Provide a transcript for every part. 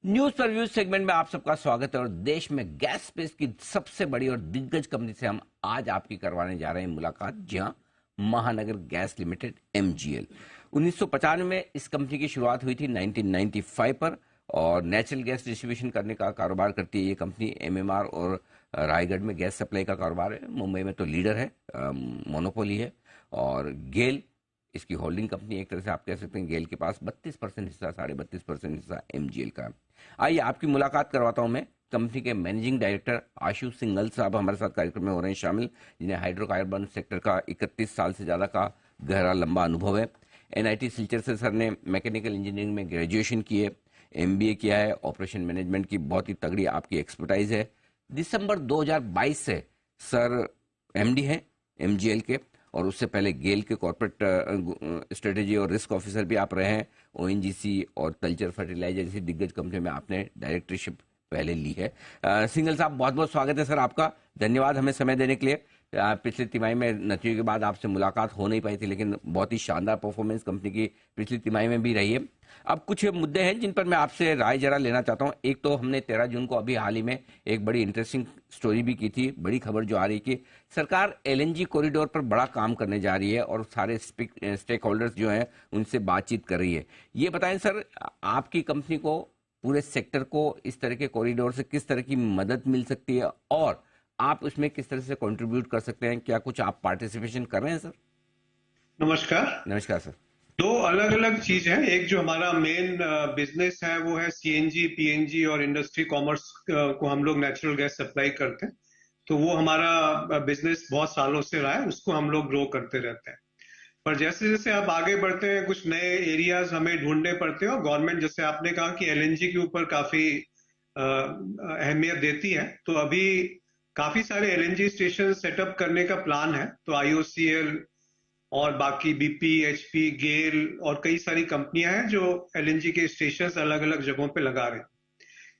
News पर views segment में आप सबका स्वागत है। और देश में गैस स्पेस की सबसे बड़ी और दिग्गज कंपनी से हम आज आपकी करवाने जा रहे हैं मुलाकात। जी हाँ, महानगर गैस लिमिटेड एमजीएल। 1995 में इस कंपनी की शुरुआत हुई थी 1995 पर, और नेचुरल गैस डिस्ट्रीब्यूशन करने का कारोबार करती है ये कंपनी। एमएमआर और रायगढ़ में गैस सप्लाई का कारोबार है। मुंबई में तो लीडर है, मोनोपोली है। और गेल इसकी होल्डिंग कंपनी, एक तरह से आप कह सकते हैं गेल के पास 32% हिस्सा, 32.5% हिस्सा एमजीएल का है। आइए आपकी मुलाकात करवाता हूं मैं कंपनी के मैनेजिंग डायरेक्टर आशु सिंघल साहब हमारे साथ कार्यक्रम में हो रहे हैं शामिल, जिन्हें हाइड्रोकार्बन सेक्टर का 31 साल से ज्यादा का गहरा लंबा अनुभव है। एनआईटी सिलचर से सर ने मैकेनिकल इंजीनियरिंग में ग्रेजुएशन की है, एमबीए किया है, ऑपरेशन मैनेजमेंट की बहुत ही तगड़ी आपकी एक्सपर्टाइज है। दिसंबर 2022 से सर एमडी हैं एमजीएल के, और उससे पहले गेल के कॉर्पोरेट स्ट्रेटेजी और रिस्क ऑफिसर भी आप रहे हैं। ओएनजीसी और तलचर फर्टिलाइजर जैसी दिग्गज कंपनी में आपने डायरेक्टरशिप पहले ली है। सिंघल साहब, बहुत बहुत स्वागत है सर आपका। धन्यवाद हमें समय देने के लिए। पिछली तिमाही में नतीजों के बाद आपसे मुलाकात हो नहीं पाई थी, लेकिन बहुत ही शानदार परफॉर्मेंस कंपनी की पिछली तिमाही में भी रही है। अब कुछ मुद्दे हैं जिन पर मैं आपसे राय जरा लेना चाहता हूं। एक तो हमने 13 जून को अभी हाल ही में एक बड़ी इंटरेस्टिंग स्टोरी भी की थी, बड़ी खबर जो आ रही है कि सरकार एलएनजी कॉरिडोर पर बड़ा काम करने जा रही है और सारे स्टेक होल्डर्स जो हैं उनसे बातचीत कर रही है। ये बताएं सर, आपकी कंपनी को, पूरे सेक्टर को इस तरह के कॉरिडोर से किस तरह की मदद मिल सकती है और आप उसमें किस तरह से कंट्रीब्यूट कर सकते हैं? क्या कुछ आप पार्टिसिपेशन कर रहे हैं सर? नमस्कार। नमस्कार सर। दो अलग अलग चीज है। एक जो हमारा मेन बिजनेस है वो है सीएनजी, पीएनजी और इंडस्ट्री कॉमर्स को हम लोग नेचुरल गैस सप्लाई करते हैं। तो वो हमारा बिजनेस बहुत सालों से रहा है, उसको हम लोग ग्रो करते रहते हैं। पर जैसे जैसे आप आगे बढ़ते हैं कुछ नए एरियाज हमें ढूंढने पड़ते हैं, और गवर्नमेंट, जैसे आपने कहा कि एलएनजी के ऊपर काफी अहमियत देती है, तो अभी काफी सारे एलएनजी स्टेशन सेटअप करने का प्लान है। तो आईओसीएल और बाकी बीपी, एचपी, गेल और कई सारी कंपनियां हैं जो एलएनजी के स्टेशन अलग अलग जगहों पे लगा रहे हैं।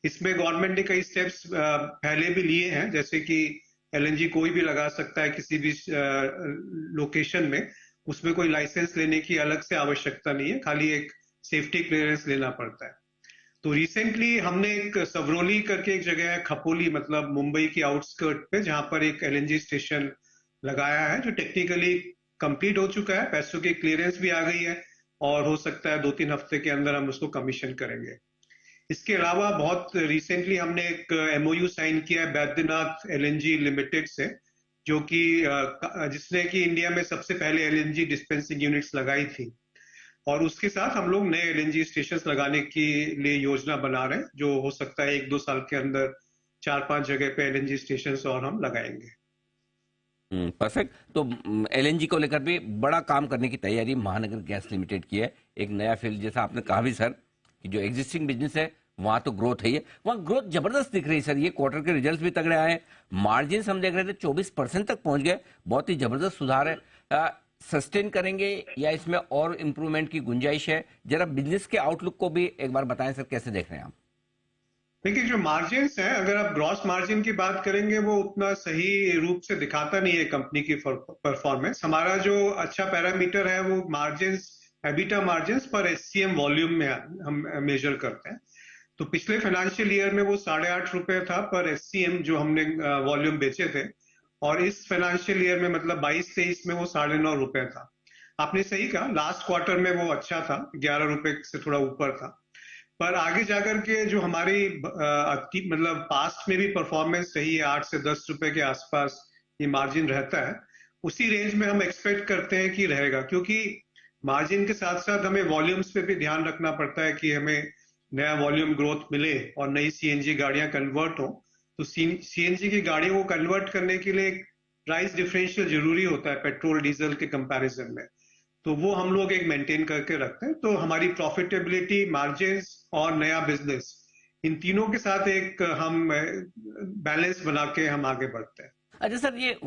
इसमें गवर्नमेंट ने कई स्टेप्स पहले भी लिए हैं, जैसे कि एलएनजी कोई भी लगा सकता है किसी भी लोकेशन में। उसमें कोई लाइसेंस लेने की अलग से आवश्यकता नहीं है, खाली एक सेफ्टी क्लियरेंस लेना पड़ता है। तो रिसेंटली हमने एक सवरोली करके एक जगह है, खपोली, मतलब मुंबई की आउटस्कर्ट पे, जहां पर एक एलएनजी स्टेशन लगाया है जो टेक्निकली कंप्लीट हो चुका है, पैसों की क्लियरेंस भी आ गई है, और हो सकता है 2-3 हफ्ते के अंदर हम उसको कमीशन करेंगे। इसके अलावा बहुत रिसेंटली हमने एक एमओयू साइन किया है बैद्यनाथ एलएनजी लिमिटेड से, जो कि जिसने कि इंडिया में सबसे पहले एलएनजी डिस्पेंसिंग यूनिट्स लगाई थी। और उसके साथ हम लोग नए एलएनजी स्टेशन लगाने के लिए योजना बना रहे हैं, जो हो सकता है 1-2 साल के अंदर 4-5 जगह पे एलएनजी स्टेशन और हम लगाएंगे। परफेक्ट। तो एलएनजी को लेकर भी बड़ा काम करने की तैयारी महानगर गैस लिमिटेड की है। एक नया फील्ड, जैसा आपने कहा भी सर, कि जो एग्जिस्टिंग बिजनेस है वहां तो ग्रोथ है ही है, वहां ग्रोथ जबरदस्त दिख रही है सर। ये क्वार्टर के रिजल्ट्स भी तगड़े आए, मार्जिन हम देख रहे थे 24% तक पहुंच गए, बहुत ही जबरदस्त सुधार है। सस्टेन करेंगे या इसमें और इंप्रूवमेंट की गुंजाइश है? जरा बिजनेस के आउटलुक को भी एक बार बताएं सर, कैसे देख रहे हैं आप? देखिए, जो मार्जिन्स हैं, अगर आप ग्रॉस मार्जिन की बात करेंगे, वो उतना सही रूप से दिखाता नहीं है कंपनी की परफॉर्मेंस। हमारा जो अच्छा पैरामीटर है वो मार्जिन्स, एबिटा मार्जिन्स पर एससीएम वॉल्यूम में हम मेजर करते हैं। तो पिछले फाइनेंशियल ईयर में वो 8.5 रुपए था पर एससीएम, जो हमने वॉल्यूम बेचे थे, और इस फाइनेंशियल ईयर में मतलब 22-23 में वो 9.5 रुपए था। आपने सही कहा, लास्ट क्वार्टर में वो अच्छा था, 11 रुपए से थोड़ा ऊपर था। पर आगे जाकर के जो हमारी मतलब पास्ट में भी परफॉर्मेंस सही है, 8 से 10 रुपए के आसपास ये मार्जिन रहता है। उसी रेंज में हम एक्सपेक्ट करते हैं कि रहेगा, क्योंकि मार्जिन के साथ साथ हमें वॉल्यूम्स पे भी ध्यान रखना पड़ता है कि हमें नया वॉल्यूम ग्रोथ मिले और नई सीएनजी गाड़ियां कन्वर्ट हो। तो सीएनजी की गाड़ियों को कन्वर्ट करने के लिए प्राइस डिफरेंशियल जरूरी होता है पेट्रोल डीजल के कंपैरिजन में। तो वो हम लोग एक मेंटेन करके रखते हैं। तो हमारी प्रॉफिटेबिलिटी, मार्जिन्स और नया बिजनेस, इन तीनों के साथ एक हम बैलेंस बना के हम आगे बढ़ते हैं। अच्छा सर, ये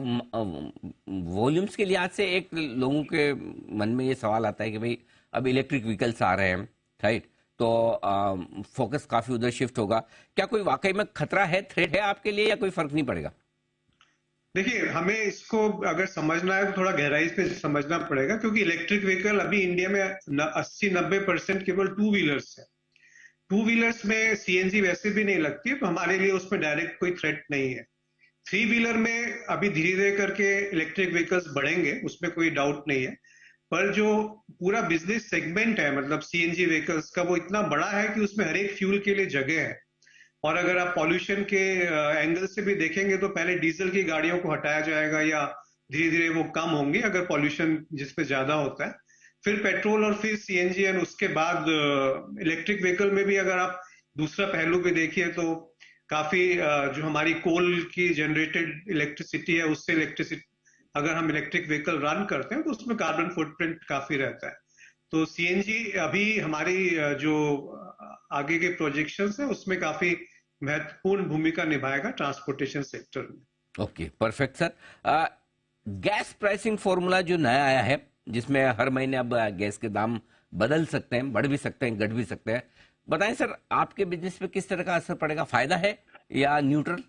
वॉल्यूम्स के लिहाज से एक लोगों के मन में ये सवाल आता है कि भाई अब इलेक्ट्रिक व्हीकल्स आ रहे हैं, राइट? तो फोकस काफी उधर शिफ्ट होगा। क्या कोई वाकई में खतरा है, थ्रेट है आपके लिए, या कोई फर्क नहीं पड़ेगा? देखिए, हमें इसको अगर समझना है तो थोड़ा गहराई से समझना पड़ेगा, क्योंकि इलेक्ट्रिक व्हीकल अभी इंडिया में 80-90% केवल टू व्हीलर्स है। टू व्हीलर्स में सीएनजी वैसे भी नहीं लगती, तो हमारे लिए उसमें डायरेक्ट कोई थ्रेट नहीं है। थ्री व्हीलर में अभी धीरे धीरे करके इलेक्ट्रिक व्हीकल्स बढ़ेंगे, उसमें कोई डाउट नहीं है। पर जो पूरा बिजनेस सेगमेंट है, मतलब सीएनजी व्हीकल्स का, वो इतना बड़ा है कि उसमें हर एक फ्यूल के लिए जगह है। और अगर आप पॉल्यूशन के एंगल से भी देखेंगे तो पहले डीजल की गाड़ियों को हटाया जाएगा, या धीरे धीरे वो कम होंगी अगर पॉल्यूशन जिसपे ज्यादा होता है, फिर पेट्रोल और फिर सीएनजी, एंड उसके बाद इलेक्ट्रिक व्हीकल में भी अगर आप दूसरा पहलू भी देखिए तो काफी जो हमारी कोल की जनरेटेड इलेक्ट्रिसिटी है, उससे इलेक्ट्रिसिटी अगर हम इलेक्ट्रिक व्हीकल रन करते हैं तो उसमें कार्बन फुटप्रिंट काफी रहता है। तो सीएनजी अभी हमारी जो आगे के प्रोजेक्शंस है उसमें काफी महत्वपूर्ण भूमिका निभाएगा ट्रांसपोर्टेशन सेक्टर में। Okay, perfect sir. Gas pricing formula जो नया आया है, जिसमें हर महीने अब गैस के दाम बदल सकते हैं, बढ़ भी सकते हैं, घट भी सकते हैं, बताएं सर आपके बिजनेस पे किस तरह का असर पड़ेगा? फायदा है या न्यूट्रल?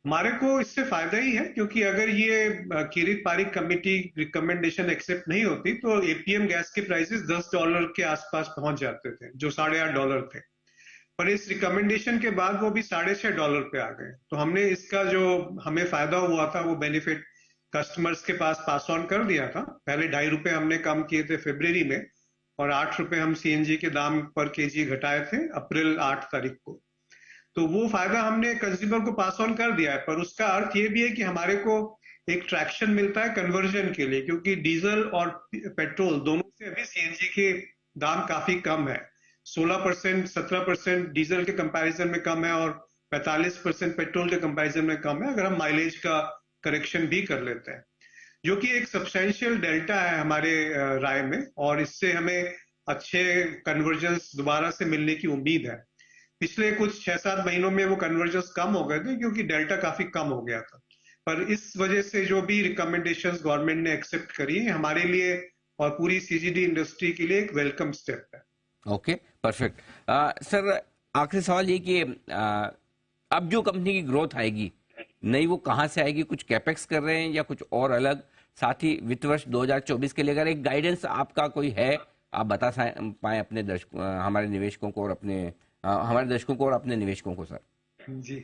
हमारे को इससे फायदा ही है, क्योंकि अगर ये किरीट पारिक कमेटी रिकमेंडेशन एक्सेप्ट नहीं होती तो एपीएम गैस के प्राइसेस $10 के आसपास पहुंच जाते थे, जो $8.5 थे। पर इस रिकमेंडेशन के बाद वो भी $6.5 पे आ गए। तो हमने इसका जो हमें फायदा हुआ था वो बेनिफिट कस्टमर्स के पास पास ऑन कर दिया था। पहले ₹2.5 हमने कम किए थे फरवरी में, और ₹8 हम सीएनजी के दाम पर केजी घटाए थे अप्रैल 8 तारीख को। तो वो फायदा हमने कंज्यूमर को पास ऑन कर दिया है। पर उसका अर्थ ये भी है कि हमारे को एक ट्रैक्शन मिलता है कन्वर्जन के लिए, क्योंकि डीजल और पेट्रोल दोनों से अभी सीएनजी के दाम काफी कम है। 16%, 17% डीजल के कंपैरिजन में कम है, और 45% पेट्रोल के कंपैरिजन में कम है, अगर हम माइलेज का करेक्शन भी कर लेते हैं, जो कि एक सब्सटेंशियल डेल्टा है हमारे राय में। और इससे हमें अच्छे कन्वर्जेंस दोबारा से मिलने की उम्मीद है। पिछले कुछ 6-7 महीनों में वो कन्वर्जेंस कम हो गए थे, क्योंकि डेल्टा काफी कम हो गया था। पर इस वजह से जो भी रिकमेंडेशंस गवर्नमेंट ने एक्सेप्ट करी है, हमारे लिए और पूरी सीजीडी इंडस्ट्री के लिए एक वेलकम स्टेप है। Okay, perfect. सर आखिरी सवाल ये कि अब जो कंपनी की ग्रोथ आएगी नई, वो कहाँ से आएगी? कुछ कैपेक्स कर रहे हैं या कुछ और अलग? साथ ही वित्त वर्ष 2024 के लिए अगर एक गाइडेंस आपका कोई है, आप बता पाए अपने हमारे निवेशकों को और हमारे दर्शकों को और अपने निवेशकों को सर। जी,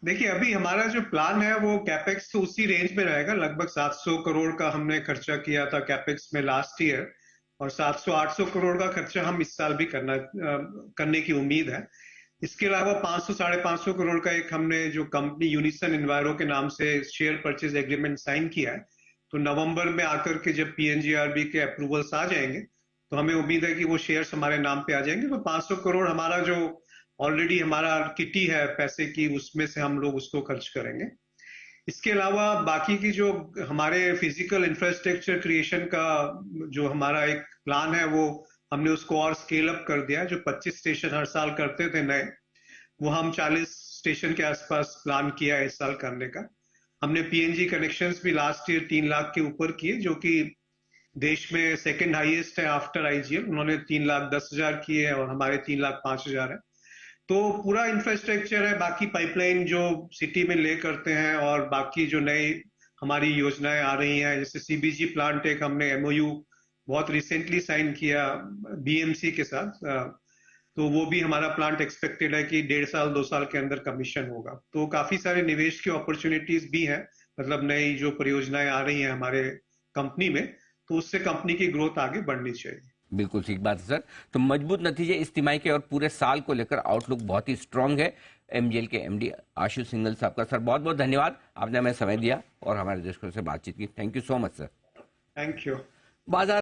देखिए अभी हमारा जो प्लान है वो कैपेक्स तो उसी रेंज में रहेगा। लगभग 700 करोड़ का हमने खर्चा किया था कैपेक्स में लास्ट ईयर, और 700-800 करोड़ का खर्चा हम इस साल भी करने की उम्मीद है। इसके अलावा 500-550 करोड़ का एक हमने जो कंपनी यूनिसन एनवायरो के नाम से शेयर परचेज एग्रीमेंट साइन किया है। तो नवंबर में आकर के जब पीएनजीआरबी के अप्रूवल्स आ जाएंगे तो हमें उम्मीद है कि वो शेयर्स हमारे नाम पे आ जाएंगे। तो 500 करोड़ हमारा जो ऑलरेडी हमारा किटी है पैसे की, उसमें से हम लोग उसको खर्च करेंगे। इसके अलावा बाकी की जो हमारे फिजिकल इंफ्रास्ट्रक्चर क्रिएशन का जो हमारा एक प्लान है, वो हमने उसको और स्केल अप कर दिया। जो 25 स्टेशन हर साल करते थे नए, वो हम 40 स्टेशन के आसपास प्लान किया है इस साल करने का। हमने पीएनजी कनेक्शंस भी लास्ट ईयर 3 लाख के ऊपर किए, जो कि देश में सेकंड हाईएस्ट है आफ्टर आईजीएल। उन्होंने 3,10,000 किए हैं और हमारे 3,05,000 है। तो पूरा इंफ्रास्ट्रक्चर है। बाकी पाइपलाइन जो सिटी में ले करते हैं, और बाकी जो नई हमारी योजनाएं आ रही हैं, जैसे सीबीजी प्लांट एक हमने एमओयू बहुत रिसेंटली साइन किया बीएमसी के साथ। तो वो भी हमारा प्लांट एक्सपेक्टेड है कि 1.5 साल 2 साल के अंदर कमीशन होगा। तो काफी सारे निवेश की अपॉर्चुनिटीज भी हैं, मतलब नई जो परियोजनाएं आ रही हैं हमारे कंपनी में, तो उससे कंपनी की ग्रोथ आगे बढ़नी चाहिए। बिल्कुल ठीक बात है सर। तो मजबूत नतीजे इस तिमाही के और पूरे साल को लेकर आउटलुक बहुत ही स्ट्रांग है। एमजीएल के एमडी आशु सिंघल साहब का सर बहुत बहुत धन्यवाद, आपने हमें समय दिया और हमारे दर्शकों से बातचीत की। Thank you so much sir. Thank you. बाजार